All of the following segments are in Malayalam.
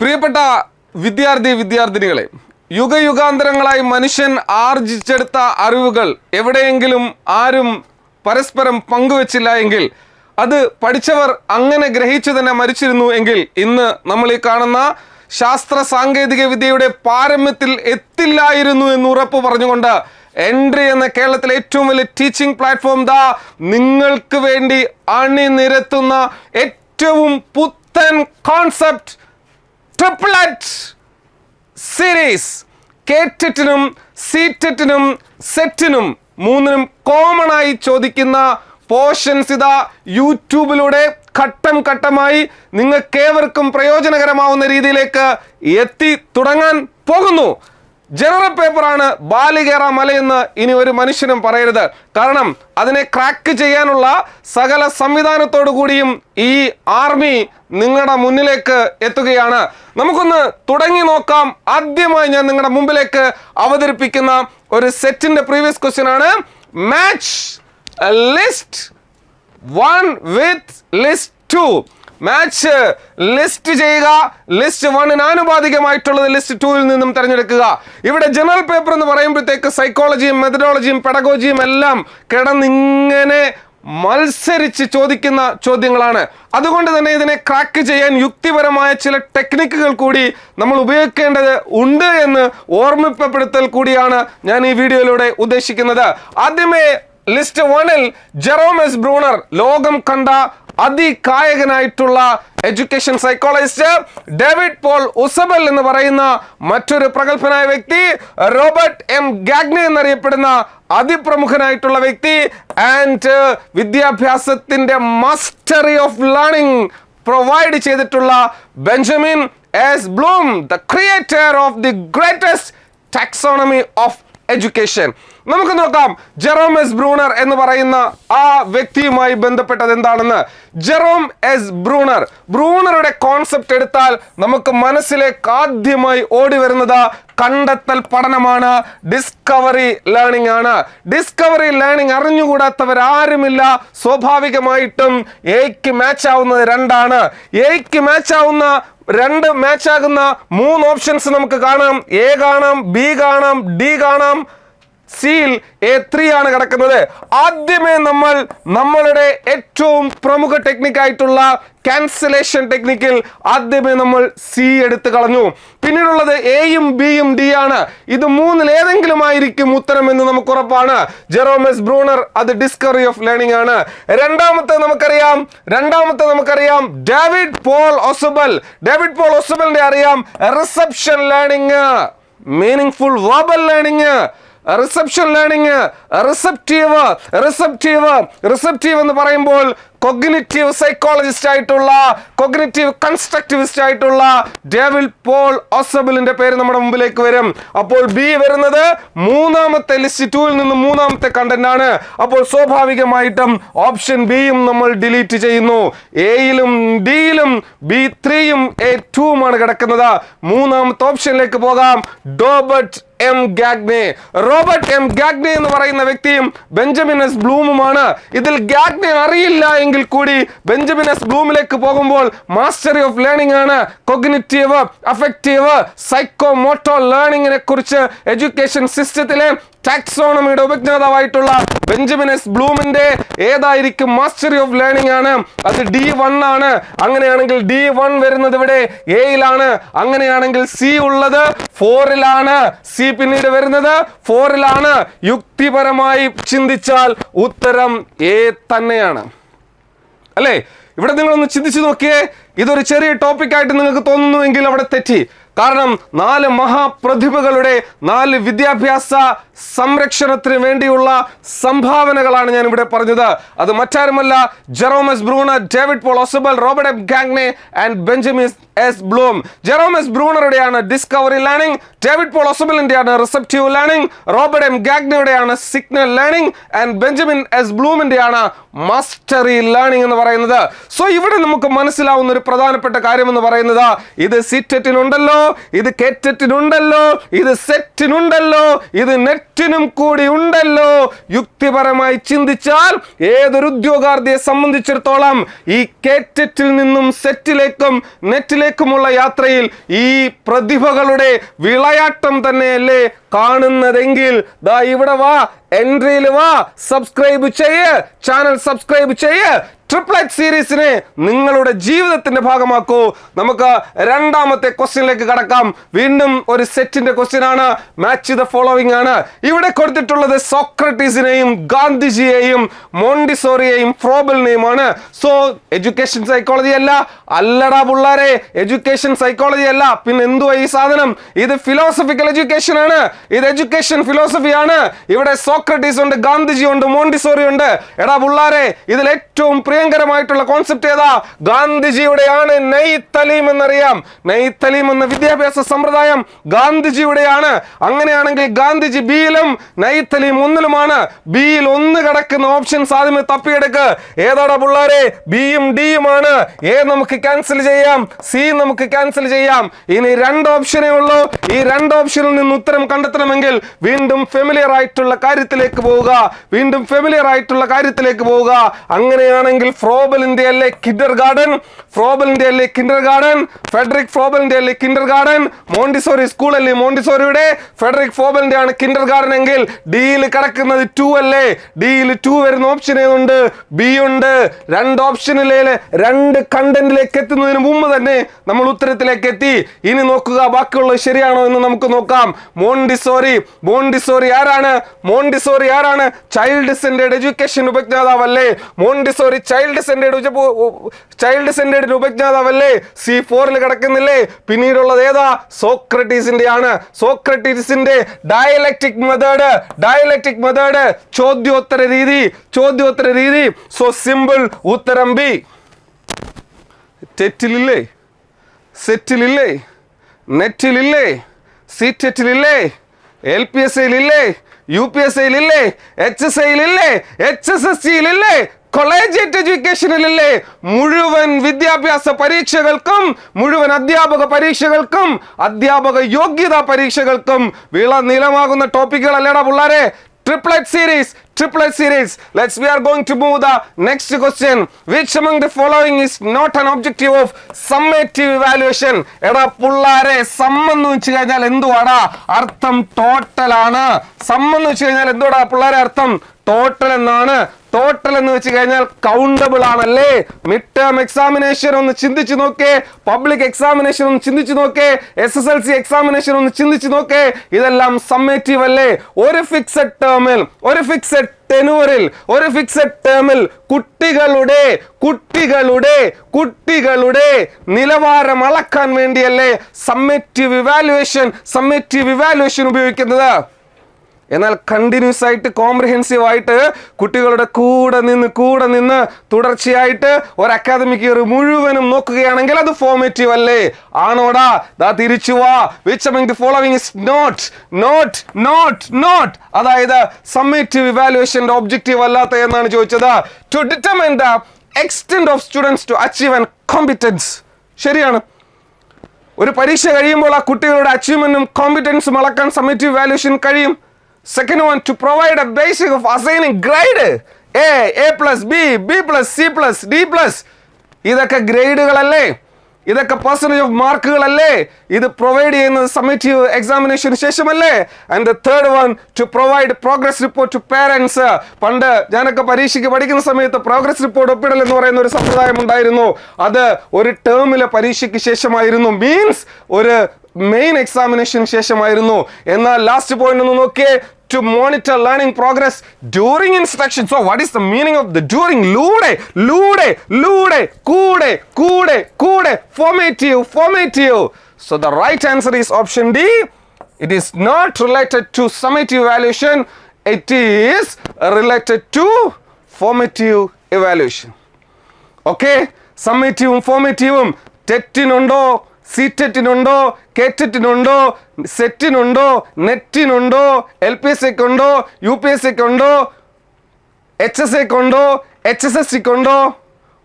പ്രിയപ്പെട്ട വിദ്യാർത്ഥിനികളെ, യുഗയുഗാന്തരങ്ങളായി മനുഷ്യൻ ആർജിച്ചെടുത്ത അറിവുകൾ എവിടെയെങ്കിലും ആരും പരസ്പരം പങ്കുവച്ചില്ല എങ്കിൽ, അത് പഠിച്ചവർ അങ്ങനെ ഗ്രഹിച്ചു തന്നെ മരിച്ചിരുന്നു എങ്കിൽ, ഇന്ന് നമ്മൾ ഈ കാണുന്ന ശാസ്ത്ര സാങ്കേതിക വിദ്യയുടെ പാരമ്യത്തിൽ എത്തില്ലായിരുന്നു എന്ന് ഉറപ്പ് പറഞ്ഞുകൊണ്ട് എൻട്രി എന്ന കേരളത്തിലെ ഏറ്റവും വലിയ ടീച്ചിങ് പ്ലാറ്റ്ഫോം നിങ്ങൾക്ക് വേണ്ടി അണിനിരത്തുന്ന ഏറ്റവും പുത്തൻ കോൺസെപ്റ്റ് ട്രിപ്ലറ്റ് സീരീസ്. കേറ്ററ്റിനും സീറ്ററ്റിനും സെറ്റിനും മൂന്നിനും കോമൺ ആയി ചോദിക്കുന്ന പോർഷൻസ് ഇതാ യൂട്യൂബിലൂടെ ഘട്ടം ഘട്ടമായി നിങ്ങൾക്കേവർക്കും പ്രയോജനകരമാവുന്ന രീതിയിലേക്ക് എത്തി തുടങ്ങാൻ പോകുന്നു. ജനറൽ പേപ്പറാണ് ബാലികേറ മലയെന്ന് ഇനി ഒരു മനുഷ്യനും പറയരുത്. കാരണം അതിനെ ക്രാക്ക് ചെയ്യാനുള്ള സകല സംവിധാനത്തോടു കൂടിയും ഈ ആർമി നിങ്ങളുടെ മുന്നിലേക്ക് എത്തുകയാണ്. നമുക്കൊന്ന് തുടങ്ങി നോക്കാം. ആദ്യമായി ഞാൻ നിങ്ങളുടെ മുമ്പിലേക്ക് അവതരിപ്പിക്കുന്ന ഒരു സെറ്റിന്റെ പ്രീവിയസ് ക്വസ്റ്റ്യൻ ആണ്. Match list 1 with list 2. Match list ചെയ്യുക. ലിസ്റ്റ് 1 ആനുപാതികമായിട്ടുള്ളത് ലിസ്റ്റ് 2 നിന്നും തിരഞ്ഞെടുക്കുക. ഇവിടെ ജനറൽ പേപ്പർ എന്ന് പറയുമ്പോഴത്തേക്ക് സൈക്കോളജിയും മെത്തഡോളജിയും പെഡഗോജിയും എല്ലാം കിടന്നിങ്ങനെ മത്സരിച്ച് ചോദിക്കുന്ന ചോദ്യങ്ങളാണ്. അതുകൊണ്ട് തന്നെ ഇതിനെ ക്രാക്ക് ചെയ്യാൻ യുക്തിപരമായ ചില ടെക്നിക്കുകൾ കൂടി നമ്മൾ ഉപയോഗിക്കേണ്ടത് ഉണ്ട് എന്ന് ഓർമ്മിപ്പെടുത്തൽ കൂടിയാണ് ഞാൻ ഈ വീഡിയോയിലൂടെ ഉദ്ദേശിക്കുന്നത്. ആദ്യമേ ലിസ്റ്റ് 1-ൽ ജെറോം എസ് ബ്രൂണർ, ലോകം കണ്ട അതികായകനായിട്ടുള്ള എഡ്യൂക്കേഷൻ സൈക്കോളജിസ്റ്റ്, ഡേവിഡ് പോൾ ഉസബൽ എന്ന് പറയുന്ന മറ്റൊരു പ്രഗത്ഭനായ വ്യക്തി, റോബർട്ട് എം ഗാഗ്നെ എന്നറിയപ്പെടുന്ന അതിപ്രമുഖനായിട്ടുള്ള വ്യക്തി, ആൻഡ് വിദ്യാഭ്യാസത്തിന്റെ മാസ്റ്ററി ഓഫ് ലേണിംഗ് പ്രൊവൈഡ് ചെയ്തിട്ടുള്ള Benjamin S Bloom, the creator of the greatest taxonomy of education. നമുക്ക് നോക്കാം ജെറോം എസ് ബ്രൂണർ എന്ന് പറയുന്ന ആ വ്യക്തിയുമായി ബന്ധപ്പെട്ടത് എന്താണെന്ന്. ജെറോം എസ് ബ്രൂണറുടെ കോൺസെപ്റ്റ് എടുത്താൽ നമുക്ക് മനസ്സിലേക്ക് ആദ്യമായി ഓടി വരുന്നത് കണ്ടെത്തൽ പഠനമാണ്, ഡിസ്കവറി ലേണിംഗ് ആണ്. ഡിസ്കവറി ലേണിംഗ് അറിഞ്ഞുകൂടാത്തവരാരുമില്ല. സ്വാഭാവികമായിട്ടും എയ്ക്ക് മാച്ച് ആവുന്നത് 2 ആണ്. എയ്ക്ക് മാച്ച് ആവുന്ന 2 മാച്ച് ആകുന്ന 3 ഓപ്ഷൻസ് നമുക്ക് കാണാം. എ കാണാം, ബി കാണാം, ഡി കാണാം, സിയിൽ A3 ആണ് കിടക്കുന്നത്. ആദ്യമേ നമ്മൾ നമ്മളുടെ ഏറ്റവും പ്രമുഖ ടെക്നിക്കായിട്ടുള്ള ക്യാൻസലേഷൻ ടെക്നിക്കിൽ ആദ്യമേ നമ്മൾ സി എടുത്തു കളഞ്ഞു. പിന്നീടുള്ളത് എയും ബിയും ഡി ആണ്. ഇത് 3-ൽ ഏതെങ്കിലും ആയിരിക്കും ഉത്തരം എന്ന് നമുക്ക് ഉറപ്പാണ്. ജെറോം എസ് ബ്രൂണർ അത് ഡിസ്കവറി ഓഫ് ലേണിംഗ് ആണ്. രണ്ടാമത്തെ നമുക്കറിയാം ഡേവിഡ് പോൾ ഒസുബലിന്റെ അറിയാം reception learning, meaningful verbal learning, reception learning, receptive എന്ന് പറയുമ്പോൾ കോഗ്നിറ്റീവ് സൈക്കോളജിസ്റ്റ് ആയിട്ടുള്ള, കോഗ്നിറ്റീവ് കൺസ്ട്രക്റ്റിവിസ്റ്റ് ആയിട്ടുള്ള ഡേവിഡ് പോൾ ഒസബലിന്റെ പേര് നമ്മുടെ മുമ്പിലേക്ക് വരും. അപ്പോൾ ബി വരുന്നത് മൂന്നാമത്തെ ലിസ്റ്റ് 2-ൽ നിന്ന് മൂന്നാമത്തെ കണ്ടന്റ് ആണ്. അപ്പോൾ സ്വാഭാവികമായിട്ടും ഓപ്ഷൻ ബിയും നമ്മൾ ഡിലീറ്റ് ചെയ്യുന്നു. എയിലും ഡിയിലും B3-യും A2-മാണ് കിടക്കുന്നത്. മൂന്നാമത്തെ ഓപ്ഷനിലേക്ക് പോകാം. റോബർട്ട് എം ഗാഗ്നെ എന്ന് പറയുന്ന വ്യക്തിയും ബെഞ്ചമിൻ എസ് ബ്ലൂമുമാണ്. ഇതിൽ ഗാഗ്നെ അറിയില്ല എങ്കിൽ കൂടി ബെഞ്ചമിൻ എസ് ബ്ലൂമിലേക്ക് പോകുമ്പോൾ മാസ്റ്ററി ഓഫ് ലേണിംഗ് ആണ്. കോഗ്നിറ്റീവ്, അഫക്റ്റീവ്, സൈക്കോമോട്ടോർ ലേണിംഗിനെ കുറിച്ച് എഡ്യൂക്കേഷൻ സിസ്റ്റത്തിലെ ടാക്സോണമിയുടെ ഉപജ്ഞാതാവായിട്ടുള്ള ബെഞ്ചമിൻ എസ് ബ്ലൂമിന്റെ ഏതായിരിക്കും മാസ്റ്ററി ഓഫ് ലേണിംഗ് ആണ്. അത് D1 ആണ്. അങ്ങനെയാണെങ്കിൽ D1 വരുന്നത് ഇവിടെ എയിലാണ്. അങ്ങനെയാണെങ്കിൽ സി ഉള്ളത് 4-ലാണ്. സി പിന്നീട് വരുന്നത് 4-ലാണ്. യുക്തിപരമായി ചിന്തിച്ചാൽ ഉത്തരം എ തന്നെയാണ്, അല്ലേ? ഇവിടെ നിങ്ങളൊന്ന് ചിന്തിച്ചു നോക്കിയേ. ഇതൊരു ചെറിയ ടോപ്പിക്കായിട്ട് നിങ്ങൾക്ക് തോന്നുന്നുവെങ്കിൽ അവിടെ തെറ്റി. കാരണം 4 മഹാപ്രതിഭകളുടെ 4 വിദ്യാഭ്യാസ സംരക്ഷണത്തിന് വേണ്ടിയുള്ള സംഭാവനകളാണ് ഞാൻ ഇവിടെ പറഞ്ഞത്. അത് മറ്റാരുമല്ല, Jerome S Bruner, David Paul Ausubel, Robert M Gagne and Benjamin S Bloom. Jerome S ബ്രൂണറുടെയാണ് ഡിസ്കവറി ലേണിംഗ്, ഡേവിഡ് പോൾ ഒസബലിന്റെയാണ് റിസപ്റ്റീവ് ലേണിംഗ്, റോബർട്ട് എം ഗാഗ്നെയുടെയാണ് signal learning, and Benjamin S ബ്ലൂമിന്റെയാണ് മാസ്റ്ററി ലേണിംഗ് എന്ന് പറയുന്നത്. സോ ഇവിടെ നമുക്ക് മനസ്സിലാവുന്ന ഒരു പ്രധാനപ്പെട്ട കാര്യം എന്ന് പറയുന്നത്, ഇത് സിറ്ററ്റിനുണ്ടല്ലോ, ഇത് കേറ്ററ്റിനുണ്ടല്ലോ, ഇത് സെറ്റിനുണ്ടല്ലോ, ഇത് നെറ്റിനും കൂടി ഉണ്ടല്ലോ. യുക്തിപരമായി ചിന്തിച്ചാൽ ഏതൊരു ഉദ്യോഗാർത്ഥിയെ സംബന്ധിച്ചിടത്തോളം ഈ കേറ്ററ്റിൽ നിന്നും സെറ്റിലേക്കും നെറ്റിലേക്കും ഓപ്ഷനിലേക്കുമുള്ള യാത്രയിൽ ഈ പ്രതിഭകളുടെ വിളയാട്ടം തന്നെയല്ലേ കാണുന്നതെങ്കിൽ ദാ ഇവിടെ വാ, എൻട്രിയിൽ വാ, സബ്സ്ക്രൈബ് ചെയ്യ്, ചാനൽ സബ്സ്ക്രൈബ് ചെയ്യ്, ട്രിപ്ലറ്റ് സീരീസിനെ നിങ്ങളുടെ ജീവിതത്തിന്റെ ഭാഗമാക്കൂ. നമുക്ക് രണ്ടാമത്തെ ക്വസ്റ്റ്യനിലേക്ക് കടക്കാം. വീണ്ടും ഒരു സെറ്റിന്റെ ക്വസ്റ്റ്യൻ ആണ്, മാച്ച് ദ ഫോളോവിംഗ് ആണ്. ഇവിടെ കൊടുത്തിട്ടുള്ളത് സോക്രട്ടീസിനെയും ഗാന്ധിജിയെയും മോണ്ടിസോറിയെയും ഫ്രോബലിനെയുമാണ്. സോ എഡ്യൂക്കേഷൻ സൈക്കോളജി അല്ല, അല്ലടാ പിള്ളാരെ, എഡ്യൂക്കേഷൻ സൈക്കോളജി അല്ല, പിന്നെ എന്തുവാ ഈ സാധനം? ഇത് ഫിലോസഫിക്കൽ എഡ്യൂക്കേഷൻ ആണ്, ഇത് എഡ്യൂക്കേഷൻ ഫിലോസഫി ആണ്. ഇവിടെ സോക്രട്ടീസ് ഉണ്ട്, ഗാന്ധിജി ഉണ്ട്, മോണ്ടിസോറി ഉണ്ട്. എടാ പിള്ളാരെ, ഇതിൽ ഏറ്റവും പ്രിയങ്കരമായിട്ടുള്ള കോൺസെപ്റ്റ് ഏതാ? ഗാന്ധിജിയുടെയാണ്. നയ് തലീം എന്നറിയാം. നയ് തലീം എന്ന വിദ്യാഭ്യാസ സമ്പ്രദായം ഗാന്ധിജിയുടെയാണ്. അങ്ങനെയാണെങ്കിൽ ഗാന്ധിജി ബിയിലും നയ് തലീം ഒന്നിലുമാണ്. ബിയിൽ ഒന്ന് കിടക്കുന്ന ഓപ്ഷൻസ് ആദ്യമേ തപ്പിയെടുക്ക്. ഏതാടാ പിള്ളാരെ? ബിയും ഡിയുമാണ്. എ നമുക്ക് ക്യാൻസൽ ചെയ്യാം, സി നമുക്ക് ക്യാൻസൽ ചെയ്യാം. ഇനി രണ്ട് ഓപ്ഷനേ ഉള്ളൂ. ഈ രണ്ട് ഓപ്ഷനിൽ നിന്ന് ഉത്തരം കണ്ടെത്തണമെങ്കിൽ വീണ്ടും ഫെമിലിയർ ആയിട്ടുള്ള കാര്യത്തിലേക്ക് പോവുക, വീണ്ടും ഫെമിലിയർ ആയിട്ടുള്ള കാര്യത്തിലേക്ക് പോവുക. അങ്ങനെയാണെങ്കിൽ ഫ്രോബലിന്റെ അല്ലേ കിൻഡർ ഗാർഡൻ, ഫ്രോബലിന്റെ അല്ലേ കിൻഡർ ഗാർഡൻ, ഫെഡറിക് ഫ്രോബലിന്റെ അല്ലേ കിൻഡർ ഗാർഡൻ, മോണ്ടിസോറി സ്കൂൾ അല്ലേ മോണ്ടിസോറിയുടെ, ഫെഡറിക് ഫ്രോബലിന്റെ ആണ് കിൻഡർ ഗാർഡൻ എങ്കിൽ ഡിയിൽ കിടക്കുന്നത് 2 അല്ലേ? ഡിയിൽ 2 വരുന്ന ഓപ്ഷൻ ഏതുണ്ട്? ബി ഉണ്ട്. രണ്ട് ഓപ്ഷനിലെ രണ്ട് കണ്ടന്റിലേക്ക് എത്തുന്നതിന് മുമ്പ് തന്നെ നമ്മൾ ഉത്തരത്തിലേക്ക് എത്തി. ഇനി നോക്കുക ബാക്കിയുള്ളത് ശരിയാണോ എന്ന് നമുക്ക് നോക്കാം. മോണ്ടിസോറി, മോണ്ടിസോറി ആരാണ്? മോണ്ടിസോറി ആരാണ്? ചൈൽഡ് സെന്റേർഡ് എഡ്യൂക്കേഷൻ ഉപജ്ഞാതാവല്ലേ? മോണ്ടിസോറി ചൈൽഡ് സെന്റേർഡ് ഉപജ്ഞാതാവല്ലേ? C4 കിടക്കുന്നില്ലേ? പിന്നീടുള്ളത് ഏതാ? സോക്രട്ടീസിന്റെ ആണ്. സോക്രട്ടീസിന്റെ ഡയലക്റ്റിക് മെത്തേഡ്, ചോദ്യോത്തര രീതി. സോ സിമ്പിൾ, ഉത്തരം ബി. ടെറ്റിലില്ലേ, സെറ്റിലില്ലേ, നെറ്റിലില്ലേ, CTET-ലില്ലേ, LPSA-ലില്ലേ, UPSA-ലില്ലേ, HSA-ലില്ലേ, HSSC-ലില്ലേ, കൊളേജിയറ്റ് എഡ്യൂക്കേഷനിലല്ലേ? മുഴുവൻ വിദ്യാഭ്യാസ പരീക്ഷകൾക്കും, മുഴുവൻ അധ്യാപക പരീക്ഷകൾക്കും, അധ്യാപക യോഗ്യതാ പരീക്ഷകൾക്കും വിളനിലമാകുന്ന ടോപ്പിക്കുകളല്ലേടാ പിള്ളാരെ? Triplet series. We are going to move the next question. Which among the following is not an objective of summative evaluation? എടാ പിള്ളാരെ, സം എന്ന് വെച്ച് കഴിഞ്ഞാൽ എന്തുവാടാ അർത്ഥം? ടോട്ടൽ ആണ്. സം എന്ന് വെച്ച് കഴിഞ്ഞാൽ എന്തുവാടാ പിള്ളാരെ അർത്ഥം? ടോട്ടൽ എന്നാണ്. ടോട്ടൽ എന്ന് വെച്ച് കഴിഞ്ഞാൽ കൗണ്ടബിൾ ആണല്ലേ? മിഡ് ടേം എക്സാമിനേഷൻ ഒന്ന് ചിന്തിച്ചു നോക്കേ, പബ്ലിക് എക്സാമിനേഷൻ ഒന്ന് ചിന്തിച്ചു നോക്കേ, SSLC എക്സാമിനേഷൻ ഒന്ന് ചിന്തിച്ചു നോക്കേ. ഇതെല്ലാം സമ്മേറ്റീവ് അല്ലേ? ഒരു ഫിക്സഡ് ടേമിൽ, ഒരു ഫിക്സഡ് ടെനൂറിൽ, ഒരു ഫിക്സഡ് ടേമിൽ കുട്ടികളുടെ നിലവാരം അളക്കാൻ വേണ്ടിയല്ലേ സമ്മേറ്റീവ് ഇവാലുവേഷൻ ഉപയോഗിക്കുന്നത്. എന്നാൽ കണ്ടിന്യൂസ് ആയിട്ട്, കോംപ്രിഹെൻസീവ് ആയിട്ട് കുട്ടികളുടെ കൂടെ നിന്ന് തുടർച്ചയായിട്ട് ഒരു അക്കാദമിക് ഇയർ മുഴുവനും നോക്കുകയാണെങ്കിൽ അത് ഫോർമേറ്റീവ് അല്ലേ? ആണോടാ? ദാ തിരിച്ചു വാ. Which among the following is not, അതായത് സമ്മേറ്റീവ് ഇവാലുവേഷന്റെ ഒബ്ജക്റ്റീവ് അല്ലാത്ത എന്നാണ് ചോദിച്ചത്. To determine the extent of students to achieve and competence. ശരിയാണ്. ഒരു പരീക്ഷ കഴിയുമ്പോൾ ആ കുട്ടികളുടെ അച്ചീവ്മെന്റും കോമ്പിറ്റൻസും അളക്കാൻ സമ്മേറ്റീവ് ഇവാലുവേഷൻ കഴിയും. Second one, to provide a basic of assigning grade A plus B, B plus C plus D plus. ഇതൊക്കെ ഗ്രേഡുകളല്ലേ? ഇതൊക്കെ പെർസെന്റേജ് ഓഫ് മാർക്കുകളല്ലേ? ഇത് പ്രൊവൈഡ് ചെയ്യുന്നത് സമ്മേറ്റീവ് എക്സാമിനേഷന് ശേഷമല്ലേ? And the third one, to provide progress report to parents. പണ്ട് ഞാനൊക്കെ പരീക്ഷയ്ക്ക് പഠിക്കുന്ന സമയത്ത് പ്രോഗ്രസ് റിപ്പോർട്ട് ഒപ്പിടൽ എന്ന് പറയുന്ന ഒരു സമ്പ്രദായം ഉണ്ടായിരുന്നു. അത് ഒരു ടേമിലെ പരീക്ഷയ്ക്ക് ശേഷമായിരുന്നു, മീൻസ് ഒരു മെയിൻ എക്സാമിനേഷന് ശേഷമായിരുന്നു. എന്നാൽ ലാസ്റ്റ് പോയിന്റ് ഒന്ന് നോക്കിയേ, to monitor learning progress during instruction. So what is the meaning of the during? Kude, formative. So the right answer is option D. It is not related to summative evaluation. It is related to formative evaluation. Okay, summative formative ടെറ്റിനുണ്ടോ, CTET-നുണ്ടോ, KTET-നുണ്ടോ, സെറ്റിനുണ്ടോ, നെറ്റിനുണ്ടോ, LPSA-ക്കുണ്ടോ, UPSA-ക്കുണ്ടോ, HSA-ക്കുണ്ടോ, HSSC-ക്കുണ്ടോ,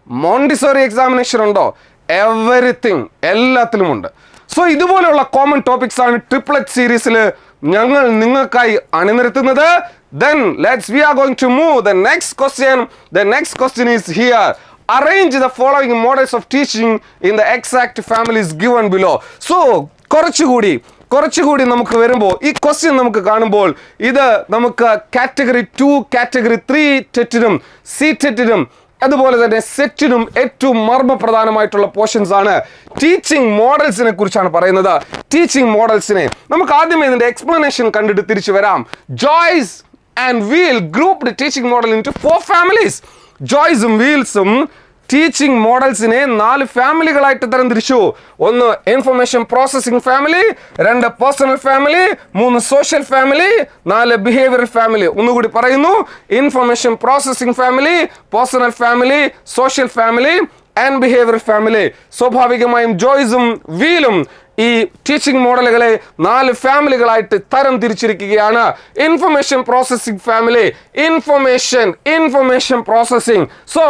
മോണ്ടിസോറി എക്സാമിനേഷൻ ഉണ്ടോ? എവറിത്തിങ്, എല്ലാത്തിലുമുണ്ട്. സോ ഇതുപോലെയുള്ള കോമൺ ടോപ്പിക്സ് ആണ് ട്രിപ്ലറ്റ് സീരീസിൽ ഞങ്ങൾ നിങ്ങൾക്കായി അണിനിരത്തുന്നത്. Then we are going to move the next question. The next question is here. arrange the following models of teaching in the exact families given below. So കുറച്ചുകൂടി നമുക്ക് വരുമ്പോൾ ഈ ക്വസ്റ്റ്യൻ നമുക്ക് കാണുമ്പോൾ ഇത് നമുക്ക് കാറ്റഗറി 2 കാറ്റഗറി 3 ടെറ്റിനും സി ടെറ്റിനും അതുപോലെ തന്നെ സെറ്റിനും ഏറ്റവും മർമ്മപ്രധാനമായിട്ടുള്ള പോർഷൻസ് ആണ്. ടീച്ചിങ് മോഡൽസിനെ കുറിച്ചാണ് പറയുന്നത്. ടീച്ചിങ് മോഡൽസിനെ നമുക്ക് ആദ്യമേ ഇതിന്റെ എക്സ്പ്ലനേഷൻ കണ്ടിട്ട് തിരിച്ചു വരാം. Joyce and Weil grouped teaching model into 4 families. ജോയ്സും വീൽസും ടീച്ചിങ് മോഡൽസിനെ 4 ഫാമിലികളായിട്ട് തരംതിരിച്ചു. 1 information processing family, 2 personal family, 3 social family, 4 behavioural family. ഒന്നുകൂടി പറയുന്നു, information processing family, personal family, social family and behavioural family. സ്വാഭാവികമായും ജോയ്സും വീലും ഈ ടീച്ചിങ് മോഡലുകളെ 4 ഫാമിലികളായിട്ട് തരം തിരിച്ചിരിക്കുകയാണ്. Information processing family, information processing. So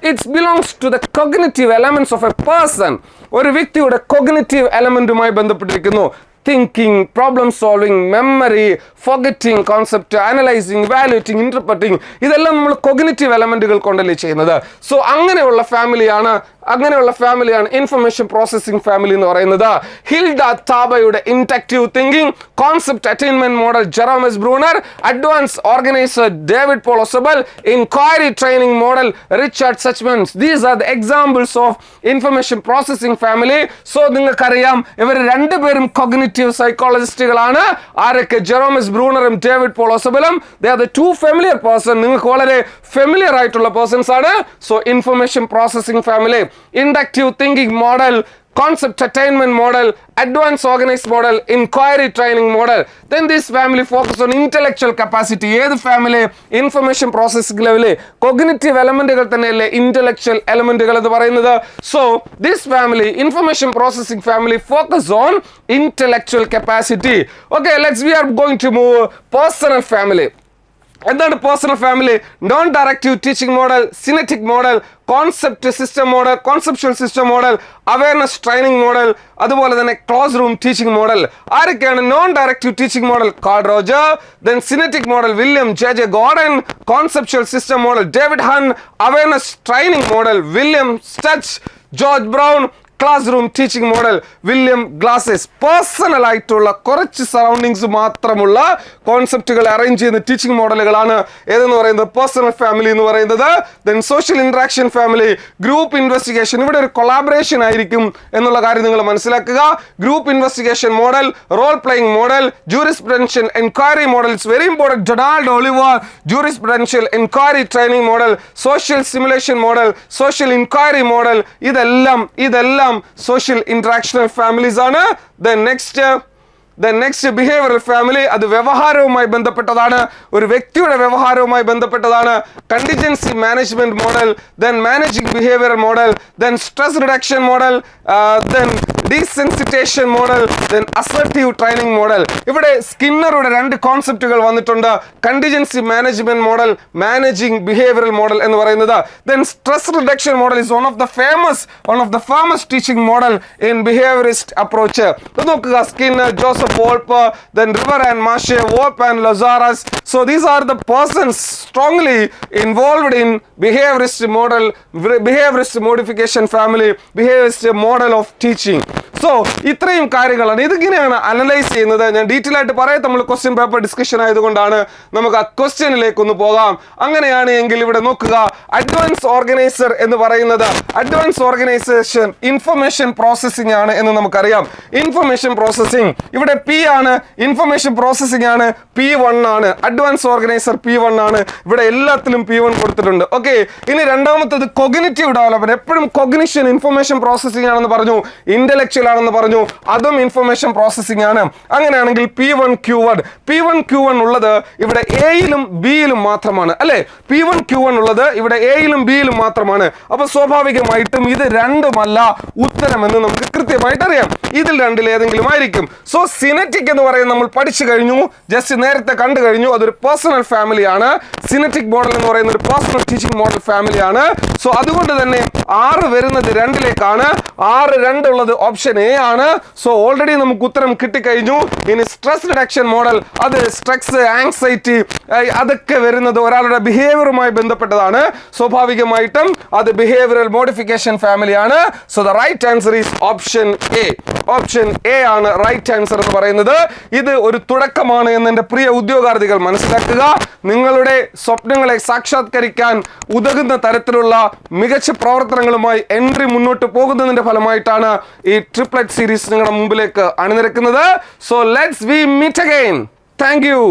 it's belongs to the cognitive elements of a person. ഒരു വ്യക്തിയുടെ കോഗ്നിറ്റീവ് എലമെന്റുമായി ബന്ധപ്പെട്ടിരിക്കുന്നു. Thinking, problem solving, memory, forgetting, concept, analysing, valuating, interpreting, ഇതെല്ലാം നമ്മൾ കോഗ്നിറ്റീവ് എലമെന്റുകൾ കൊണ്ടല്ലേ ചെയ്യുന്നത്. സോ അങ്ങനെയുള്ള ഫാമിലിയാണ് ഇൻഫർമേഷൻ പ്രോസസ്സിംഗ് ഫാമിലി എന്ന് പറയുന്നത്. ഹിൽഡ താബയുടെ inductive thinking, concept attainment model Jerome S Bruner, advance organiser David Paul Ausubel, inquiry training model Richard Suchmans. These are the examples of information processing family. So നിങ്ങൾക്കറിയാം ഇവർ രണ്ടുപേരും കോഗ്നിറ്റീവ് സൈക്കോളജിസ്റ്റുകളാണ്. ആരൊക്കെ? ജെറോം എസ് ബ്രൂണറും ഡേവിഡ് പോൾ ഒസബലും. They are the 2 familiar person. നിങ്ങൾക്ക് വളരെ ഫെമിലിയർ ആയിട്ടുള്ള പേഴ്സൺസ് ആണ്. So information processing family, inductive thinking model, concept attainment model, advanced organized model, inquiry training model. Then this family focus on intellectual capacity. ഏത് ഫാമിലി? ഇൻഫർമേഷൻ പ്രോസസ്സിംഗ് ലെവലിൽ കോഗ്നിറ്റീവ് എലമെന്റുകൾ തന്നെയല്ലേ ഇന്റലക്ച്വൽ എലമെന്റുകൾ എന്ന് പറയുന്നത്. So this family, information processing family, focus on intellectual capacity. Okay, we are going to move personal family. എന്താണ് personal family? Non directive teaching model, synectic model, concept system model, conceptual system model, awareness training model, അതുപോലെ തന്നെ ക്ലോസ് റൂം ടീച്ചിങ് മോഡൽ. ആരൊക്കെയാണ്? Non directive teaching model Carl Roger, then synectic model William J Gordon, conceptual system model David Hunt, awareness training model William Schutz, George Brown, class room teaching model William Glasser. Personal ആയിട്ടുള്ള കുറച്ച് സറൗണ്ടിങ്സ് മാത്രമുള്ള കോൺസെപ്റ്റുകൾ അറേഞ്ച് ചെയ്യുന്ന ടീച്ചിങ് മോഡലുകളാണ് ഏതെന്ന് പറയുന്നത് പേഴ്സണൽ ഫാമിലി എന്ന് പറയുന്നത്. Then social interaction family, group investigation. ഇവിടെ ഒരു കൊളാബറേഷൻ ആയിരിക്കും എന്നുള്ള കാര്യം നിങ്ങൾ മനസ്സിലാക്കുക. Group investigation model, role playing model, jurisprudential enquiry model, it's very important. Donald Oliver jurisprudential enquiry training model, social simulation model, social inquiry model, ഇതെല്ലാം social interactional families ആണ്. The next behavioral family, അത് വ്യവഹാരവുമായി ബന്ധപ്പെട്ടതാണ്, ഒരു വ്യക്തിയുടെ വ്യവഹാരവുമായി ബന്ധപ്പെട്ടതാണ്. Contingency management model, then managing behavioural model, then stress reduction model, then desensitisation model, then assertive training model. ഇവിടെ സ്കിന്നറുടെ 2 കോൺസെപ്റ്റുകൾ വന്നിട്ടുണ്ട്. Contingency management model, managing behavioural model എന്ന് പറയുന്നത്. then stress reduction model is one of the famous teaching model in behaviorist approach. നോക്കുക, Skinner, Joseph Wolpe, then River and Marche, Wolpe and Lazarus. So these are the persons strongly involved in behaviorist model, behaviorist modification family, behaviorist model of teaching. So ഇത്രയും കാര്യങ്ങളാണ്. ഇതിങ്ങനെയാണ് അനലൈസ് ചെയ്യുന്നത്. ഞാൻ ഡീറ്റെയിൽ ആയിട്ട് പറയാം, നമ്മൾ ക്വസ്റ്റ്യൻ പേപ്പർ ഡിസ്കഷൻ ആയതുകൊണ്ടാണ്. നമുക്ക് ആ ക്വസ്റ്റ്യനിലേക്ക് ഒന്ന് പോകാം. അങ്ങനെയാണ് എങ്കിൽ ഇവിടെ നോക്കുക, അഡ്വാൻസ് ഓർഗനൈസർ എന്ന് പറയുന്നത്, അഡ്വാൻസ് ഓർഗനൈസേഷൻ ഇൻഫർമേഷൻ പ്രോസസ്സിംഗ് ആണ് എന്ന് നമുക്കറിയാം. ഇൻഫർമേഷൻ പ്രോസസ്സിംഗ് ഇവിടെ പി ആണ്, ഇൻഫർമേഷൻ പ്രോസസ്സിംഗ് ആണ്, P1 ആണ്. അഡ്വാൻസ് ഓർഗനൈസർ P1 ആണ്. ഇവിടെ എല്ലാത്തിലും P1 കൊടുത്തിട്ടുണ്ട്. ഓക്കെ, ഇനി രണ്ടാമത്തത് കൊഗ്നിറ്റീവ് ഡെവലപ്മെന്റ്. എപ്പോഴും കൊഗ്നിഷൻ ഇൻഫർമേഷൻ പ്രോസസ്സിംഗ് ആണെന്ന് പറഞ്ഞു, ഇന്റലക്ച്വൽ ആണെന്ന് പറഞ്ഞു, അതും ഇൻഫർമേഷൻ പ്രോസസ്സിംഗ് ആണ്. അങ്ങനെയാണെങ്കിൽ P1Q1 ഉള്ളത് ഇവിടെ എയിലും ബിയിലും മാത്രമാണ് അല്ലെ. P1Q1 ഉള്ളത് ഇവിടെ എയിലും ബിയിലും മാത്രമാണ്. അപ്പൊ സ്വാഭാവികമായിട്ടും ഇത് രണ്ടുമല്ല ഉത്തരം എന്ന് നമുക്ക് കൃത്യമായിട്ട് അറിയാം. ഇതിൽ രണ്ടിൽ ഏതെങ്കിലും ആയിരിക്കും. സോ സിനറ്റിക് എന്ന് പറയുന്നത് നമ്മൾ പഠിച്ചു കഴിഞ്ഞു, ജസ്റ്റ് നേരത്തെ കണ്ടു കഴിഞ്ഞു. അതൊരു പേഴ്സണൽ ഫാമിലിയാണ്. സിനറ്റിക് മോഡൽ എന്ന് പറയുന്ന ഒരു പേഴ്സണൽ ടീച്ചിങ് മോഡൽ ഫാമിലിയാണ്. സോ അതുകൊണ്ട് തന്നെ 6 വരുന്നത് 2ലേക്കാണ്. 6, 2 ഉള്ളത് ഓപ്ഷൻ ഓപ്ഷൻ എ ആണ്. സോ ഓൾറെഡി നമുക്ക് ഉത്തരം കിട്ടിക്കഴിഞ്ഞു. ഇനി സ്ട്രെസ് റിഡക്ഷൻ മോഡൽ, അത് സ്ട്രെസ്, ആങ്സൈറ്റി അതൊക്കെ വരുന്നത് ഒരാളുടെ ബിഹേവിയറുമായി ബന്ധപ്പെട്ടതാണ്. സ്വാഭാവികമായിട്ടും അത് ബിഹേവിയറൽ മോഡിഫിക്കേഷൻ ഫാമിലിയാണ്. So the right answer is option A. Option A ആണ് റൈറ്റ് ആൻസർ എന്ന് പറയുന്നത്. ഇത് ഒരു തുടക്കമാണ് എന്ന് എൻ്റെ പ്രിയ ഉദ്യോഗാർത്ഥികൾ മനസ്സിലാക്കുക. നിങ്ങളുടെ സ്വപ്നങ്ങളെ സാക്ഷാത്കരിക്കാൻ ഉതകുന്ന തരത്തിലുള്ള മികച്ച പ്രവർത്തനങ്ങളുമായി എൻട്രി മുന്നോട്ട് പോകുന്നതിന്റെ ഫലമായിട്ടാണ് ഈ ട്രിപ്ലറ്റ് സീരീസ് നിങ്ങളുടെ മുമ്പിലേക്ക് അണിനിരക്കുന്നത്. So let's we meet again. Thank U.